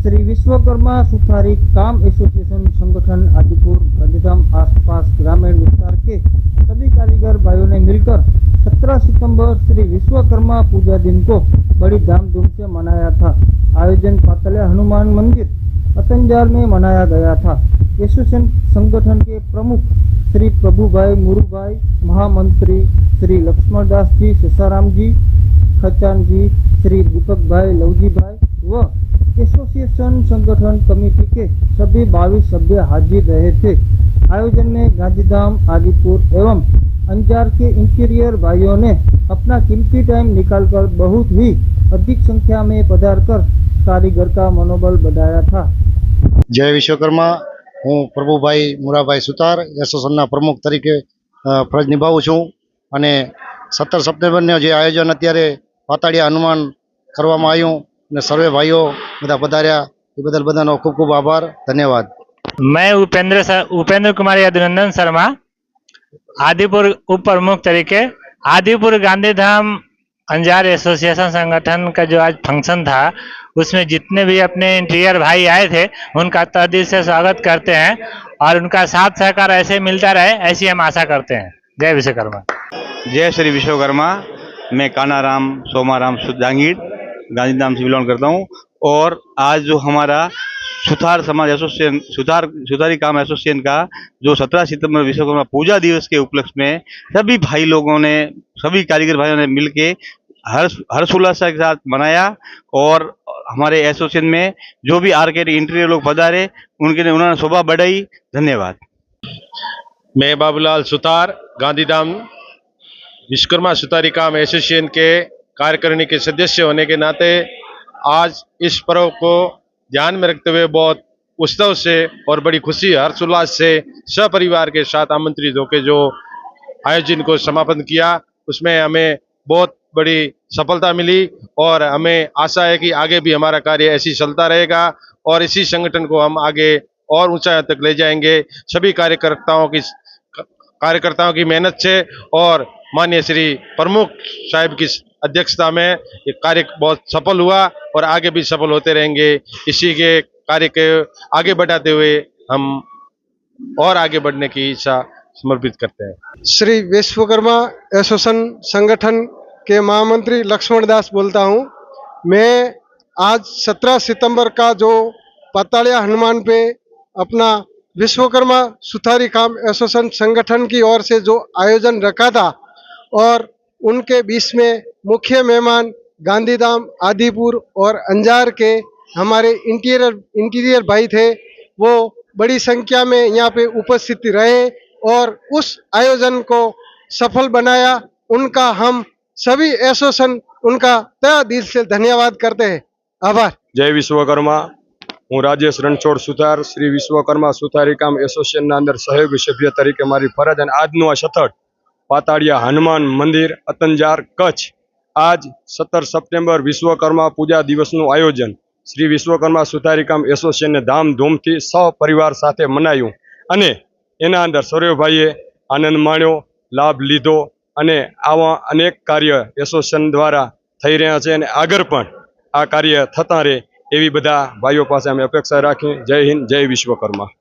श्री विश्वकर्मा सुथारी काम एसोसिएशन संगठन आदिपुर गांधीधाम आसपास ग्रामीण विस्तार के सभी कारीगर भाइयों ने मिलकर 17 सितंबर श्री विश्वकर्मा पूजा दिन को बड़ी धामधूम से मनाया था। आयोजन पातलिया हनुमान मंदिर अतंजार में मनाया गया था। एसोसिएशन संगठन के प्रमुख श्री प्रभुभाई मुरुभाई, महामंत्री श्री लक्ष्मणदास जी सीसाराम जी खचान जी, श्री दीपक भाई लवजी भाई व एसोसिएशन संगठन कमेटी के सभी 22 सभ्य हाजिर रहे थे। आयोजन में गांधीधाम, आदिपुर एवं अंजार के इंटीरियर भाइयों ने अपना कीमती टाइम निकालकर बहुत ही अधिक संख्या में पधारकर कारीगर का मनोबल बढ़ाया था। जय विश्वकर्मा। हूँ प्रभुभाई मुराभाई सुतार एसोसिएशन प्रमुख तरीके फरज निभावुं छूं અને 17 સપ્ટેમ્બરનું જે આયોજન અત્યારે પાતાળિયા હનુમાન કરવામાં આવ્યું અને સર્વે ભાઈઓ બધા પધાર્યા એ બદલ બધાનો ખૂબ ખૂબ આભાર, ધન્યવાદ। मैं उपेंद्र कुमार यदुनंदन शर्मा, आदिपुर उप प्रमुख तरीके आदिपुर गांधीधाम अंजार एसोसिएशन संगठन का जो आज फंक्शन था उसमें जितने भी अपने इंटीरियर भाई आए थे उनका तहे दिल से स्वागत करते हैं और उनका साथ सहकार ऐसे मिलता रहे ऐसी हम आशा करते हैं। जय विश्वकर्मा। जय श्री विश्वकर्मा। मैं कानाराम सोमाराम जांगीर गांधीधाम से बिलोंग करता हूँ और आज जो हमारा सुथार समाज एसोसिएशन सुथारी काम एसोसिएशन का जो 17 सितंबर विश्वकर्मा पूजा दिवस के उपलक्ष्य में सभी भाई लोगों ने, सभी कारीगर भाइयों ने मिलके हर्षोल्लास के साथ मनाया और हमारे एसोसिएशन में जो भी आर्केड इंटीरियर लोग पधारे उन्होंने शोभा बढ़ाई। धन्यवाद। मैं बाबूलाल सुतार गांधीधाम विश्वकर्मा सुतारी काम एसोसिएशन के कार्यकारिणी के सदस्य होने के नाते आज इस पर्व को ध्यान में रखते हुए बहुत उत्सव से और बड़ी खुशी हर्षोल्लास से सपरिवार के साथ आमंत्रित होकर जो आयोजन को समापन किया उसमें हमें बहुत बड़ी सफलता मिली और हमें आशा है कि आगे भी हमारा कार्य ऐसी चलता रहेगा और इसी संगठन को हम आगे और ऊंचाई तक ले जाएंगे। सभी कार्यकर्ताओं की मेहनत से और माननीय श्री प्रमुख साहिब की अध्यक्षता में ये कार्य बहुत सफल हुआ और आगे भी सफल होते रहेंगे। इसी के कार्य के आगे बढ़ाते हुए हम और आगे बढ़ने की इच्छा समर्पित करते हैं। श्री विश्वकर्मा एसोसिएशन संगठन के महामंत्री लक्ष्मणदास बोलता हूँ। मैं आज 17 सितंबर का जो पातालिया हनुमान पे अपना विश्वकर्मा सुथारी काम एसोसिएशन संगठन की ओर से जो आयोजन रखा था और उनके बीच में मुख्य मेहमान गांधीधाम, आदिपुर और अंजार के हमारे इंटीरियर भाई थे, वो बड़ी संख्या में यहाँ पे उपस्थित रहे और उस आयोजन को सफल बनाया। उनका हम सभी एसोसिएशन उनका तहे दिल से धन्यवाद करते हैं। आभार। जय विश्वकर्मा। हूँ राजेश रणछोड़ सुतार श्री विश्वकर्मा सुथारी काम एसोसिएशन अंदर सहयोगी सभ्य तरीके मारी फरज और આજનું આ સથળ પાતાળિયા હનુમાન મંદિર અતંજાર કચ્છ आज 17 સપ્ટેમ્બર વિશ્વકર્મા પૂજા દિવસનું આયોજન શ્રી વિશ્વકર્મા સુથારી કામ એસોસિએશને ધામધૂમથી સહપરિવાર સાથે મનાયું અને એના અંદર સૌરભભાઈએ આનંદ માણ્યો, લાભ લીધો અને આવા અનેક કાર્ય એસોસિએશન દ્વારા થઈ રહ્યા છે અને આગળ પણ આ કાર્ય થતા રહે એવી બધા ભાઈઓ પાસે અમે અપેક્ષા રાખી। જય હિન્દ, જય વિશ્વકર્મા।